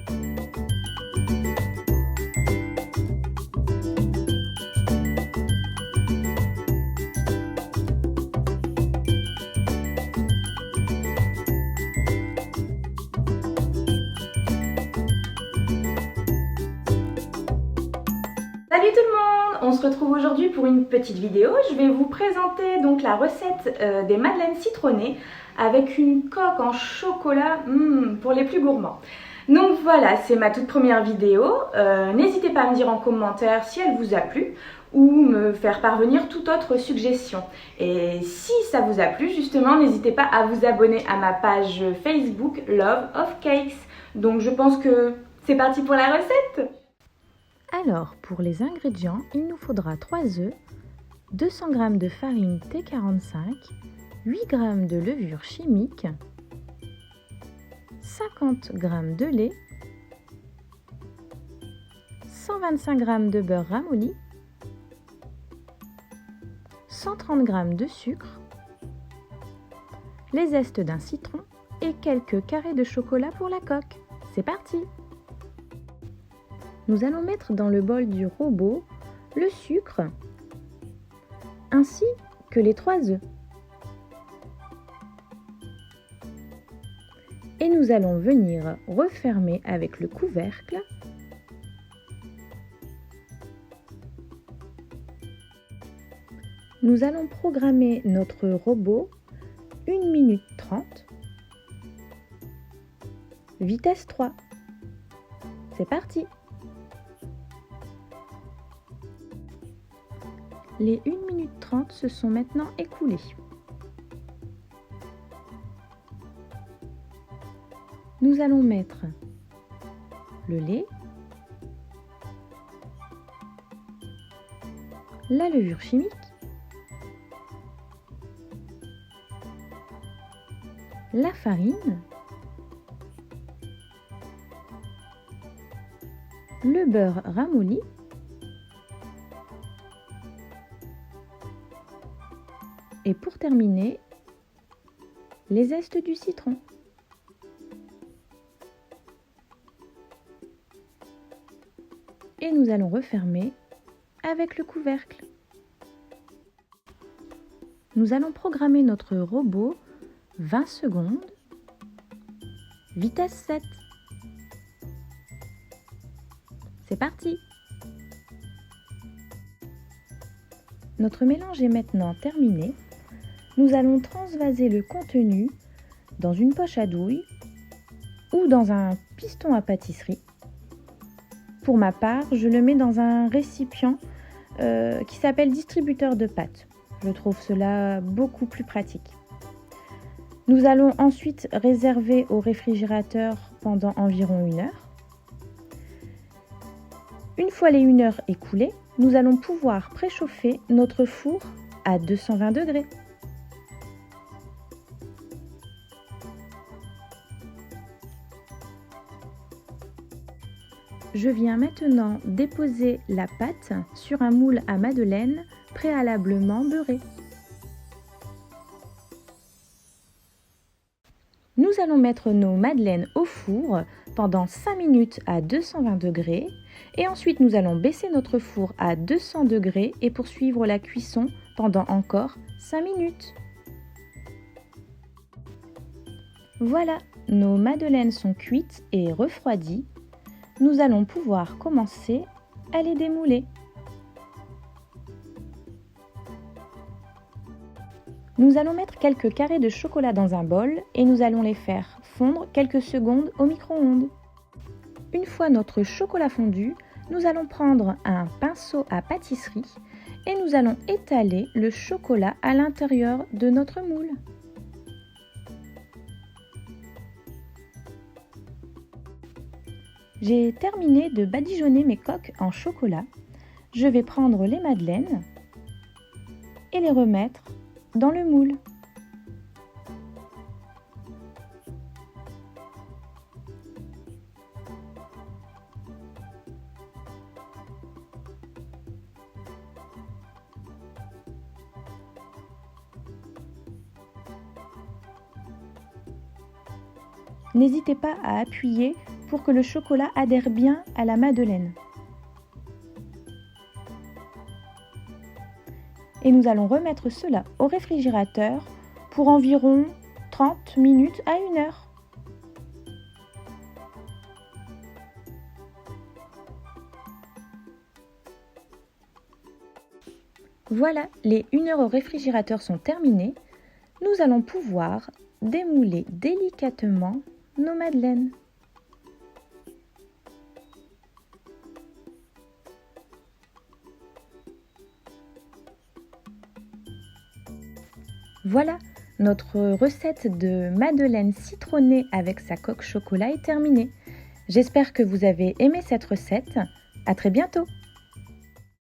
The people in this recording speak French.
Salut tout le monde! On se retrouve aujourd'hui pour une petite vidéo. Je vais vous présenter donc la recette des madeleines citronnées avec une coque en chocolat pour les plus gourmands. Donc voilà, c'est ma toute première vidéo. N'hésitez pas à me dire en commentaire si elle vous a plu ou me faire parvenir toute autre suggestion. Et si ça vous a plu, justement, n'hésitez pas à vous abonner à ma page Facebook Love of Cakes. Donc je pense que c'est parti pour la recette! Alors, pour les ingrédients, il nous faudra 3 œufs, 200 g de farine T45, 8 g de levure chimique, 50 g de lait, 125 g de beurre ramolli, 130 g de sucre, les zestes d'un citron et quelques carrés de chocolat pour la coque. C'est parti! Nous allons mettre dans le bol du robot le sucre ainsi que les 3 œufs. Et nous allons venir refermer avec le couvercle. Nous allons programmer notre robot 1 minute 30, vitesse 3. C'est parti! Les 1 minute 30 se sont maintenant écoulées. Nous allons mettre le lait, la levure chimique, la farine, le beurre ramolli, et pour terminer, les zestes du citron. Et nous allons refermer avec le couvercle. Nous allons programmer notre robot 20 secondes, vitesse 7. C'est parti! Notre mélange est maintenant terminé. Nous allons transvaser le contenu dans une poche à douille ou dans un piston à pâtisserie. Pour ma part, je le mets dans un récipient qui s'appelle distributeur de pâtes. Je trouve cela beaucoup plus pratique. Nous allons ensuite réserver au réfrigérateur pendant environ 1 heure. Une fois les 1 heure écoulées, nous allons pouvoir préchauffer notre four à 220 degrés. Je viens maintenant déposer la pâte sur un moule à madeleine préalablement beurré. Nous allons mettre nos madeleines au four pendant 5 minutes à 220 degrés et ensuite nous allons baisser notre four à 200 degrés et poursuivre la cuisson pendant encore 5 minutes. Voilà, nos madeleines sont cuites et refroidies. Nous allons pouvoir commencer à les démouler. Nous allons mettre quelques carrés de chocolat dans un bol et nous allons les faire fondre quelques secondes au micro-ondes. Une fois notre chocolat fondu, nous allons prendre un pinceau à pâtisserie et nous allons étaler le chocolat à l'intérieur de notre moule. J'ai terminé de badigeonner mes coques en chocolat. Je vais prendre les madeleines et les remettre dans le moule. N'hésitez pas à appuyer pour que le chocolat adhère bien à la madeleine. Et nous allons remettre cela au réfrigérateur pour environ 30 minutes à 1 heure. Voilà, les 1 heure au réfrigérateur sont terminées. Nous allons pouvoir démouler délicatement nos madeleines. Voilà, notre recette de madeleine citronnée avec sa coque chocolat est terminée. J'espère que vous avez aimé cette recette. À très bientôt!